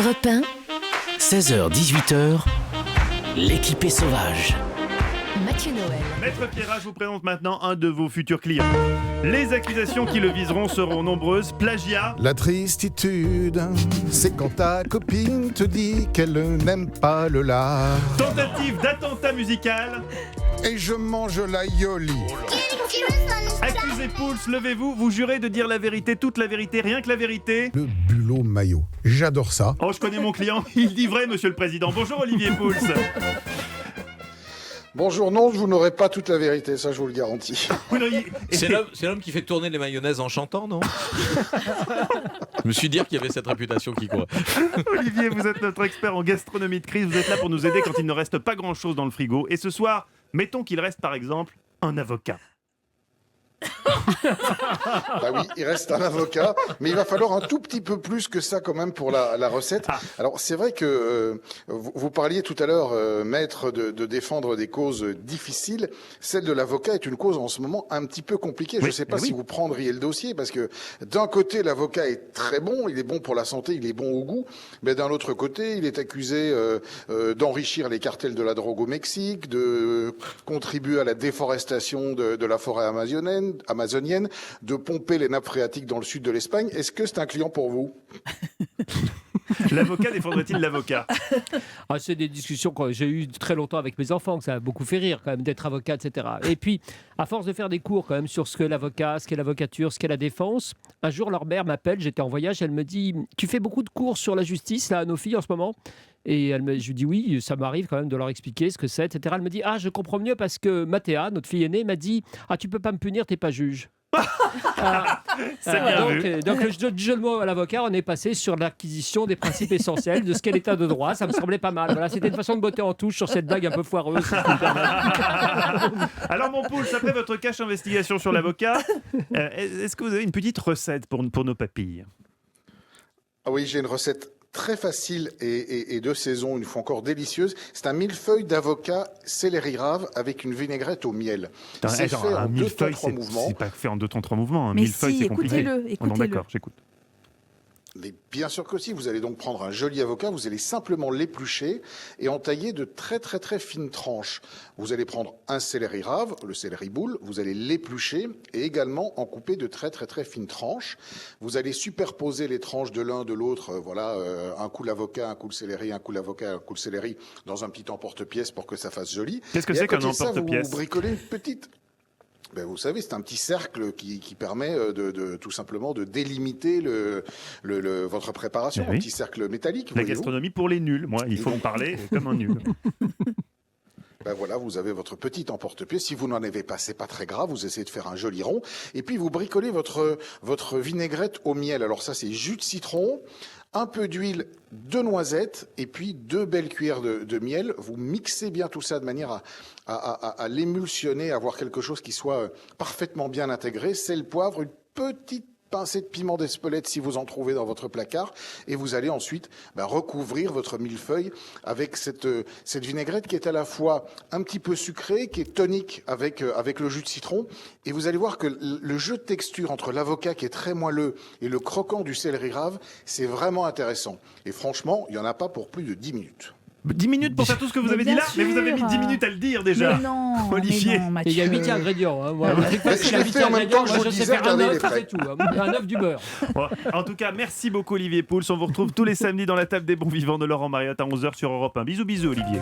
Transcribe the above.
Europe 1, 16h-18h, l'équipée sauvage. Mathieu Noël. Maître Pierrat, je vous présente maintenant un de vos futurs clients. Les accusations qui le viseront seront nombreuses. Plagiat. La tristitude, c'est quand ta copine te dit qu'elle n'aime pas le lard. Tentative d'attentat musical. Et je mange la yoli. Accusé Pouls, levez-vous. Vous jurez de dire la vérité, toute la vérité, rien que la vérité. Le bulot maillot. J'adore ça. Oh, je connais mon client. Il dit vrai, monsieur le président. Bonjour, Olivier Pouls. Bonjour, non, vous n'aurez pas toute la vérité, ça je vous le garantis. C'est l'homme qui fait tourner les mayonnaises en chantant, non? Je me suis dit qu'il y avait cette réputation qui quoi. Olivier, vous êtes notre expert en gastronomie de crise. Vous êtes là pour nous aider quand il ne reste pas grand-chose dans le frigo. Et ce soir, mettons qu'il reste par exemple un avocat. Bah oui, il reste un avocat, mais il va falloir un tout petit peu plus que ça quand même pour la recette. Alors c'est vrai que vous parliez tout à l'heure, maître, de défendre des causes difficiles. Celle de l'avocat est une cause en ce moment un petit peu compliquée. Je ne sais pas si vous prendriez le dossier, parce que d'un côté l'avocat est très bon, il est bon pour la santé, il est bon au goût, mais d'un autre côté il est accusé d'enrichir les cartels de la drogue au Mexique, de contribuer à la déforestation de la forêt amazonienne, de pomper les nappes phréatiques dans le sud de l'Espagne. Est-ce que c'est un client pour vous? L'avocat défendrait-il l'avocat? C'est des discussions que j'ai eues très longtemps avec mes enfants, que ça a beaucoup fait rire quand même d'être avocat, etc. Et puis, à force de faire des cours quand même sur ce qu'est l'avocat, ce qu'est l'avocature, ce qu'est la défense, un jour leur mère m'appelle, j'étais en voyage, elle me dit « Tu fais beaucoup de cours sur la justice là, à nos filles en ce moment ?» Et je lui dis oui, ça m'arrive quand même de leur expliquer ce que c'est, etc. Elle me dit « Ah, je comprends mieux parce que Mathéa, notre fille aînée, m'a dit « Ah, tu peux pas me punir, t'es pas juge. » C'est bien vu. Donc le jeu de mots à l'avocat, on est passé sur l'acquisition des principes essentiels de ce qu'est l'état de droit. Ça me semblait pas mal. Voilà, c'était une façon de botter en touche sur cette blague un peu foireuse. Alors mon Pouls, après votre cache investigation sur l'avocat, est-ce que vous avez une petite recette pour nos papilles? Ah oui, j'ai une recette très facile et de saison, une fois encore délicieuse. C'est un millefeuille d'avocat céleri rave avec une vinaigrette au miel. C'est fait en 2 temps 3 mouvements. C'est pas fait en 2 temps 3 mouvements. Un Mais millefeuille, si, c'est compliqué. écoutez-le. Oh non, d'accord, j'écoute. Mais bien sûr que si, vous allez donc prendre un joli avocat, vous allez simplement l'éplucher et en tailler de très très très fines tranches. Vous allez prendre un céleri rave, le céleri boule, vous allez l'éplucher et également en couper de très très très fines tranches. Vous allez superposer les tranches de l'un de l'autre, un coup l'avocat, un coup le céleri, un coup l'avocat, un coup le céleri dans un petit emporte-pièce pour que ça fasse joli. Qu'est-ce que et c'est à côté qu'un de ça, emporte-pièce? Vous bricolez une petite... vous savez, c'est un petit cercle qui permet de tout simplement de délimiter votre préparation, un petit cercle métallique. La gastronomie pour les nuls. Moi, il faut me parler comme un nul. Voilà, vous avez votre petit emporte-pièce. Si vous n'en avez pas, c'est pas très grave. Vous essayez de faire un joli rond. Et puis, vous bricolez votre vinaigrette au miel. Alors ça, c'est jus de citron, un peu d'huile, 2 noisettes et puis 2 belles cuillères de miel. Vous mixez bien tout ça de manière à l'émulsionner, à avoir quelque chose qui soit parfaitement bien intégré. Sel, poivre, une petite pincée de piment d'Espelette si vous en trouvez dans votre placard. Et vous allez ensuite recouvrir votre millefeuille avec cette vinaigrette qui est à la fois un petit peu sucrée, qui est tonique avec le jus de citron. Et vous allez voir que le jeu de texture entre l'avocat qui est très moelleux et le croquant du céleri rave, c'est vraiment intéressant. Et franchement, il n'y en a pas pour plus de 10 minutes. 10 minutes pour faire tout ce que vous avez dit là? Mais vous avez mis 10 minutes à le dire déjà. Mais non, Olivier. mais non, Et il y a Mathieu. 8 ingrédients. Hein. Je l'ai fait en même temps que je vous le disais, regardez les ça frais. fait tout. Un œuf, du beurre. Bon, en tout cas, merci beaucoup Olivier Pouls. On vous retrouve tous les samedis dans la table des bons vivants de Laurent Mariotte à 11h sur Europe 1. Bisous, bisous Olivier.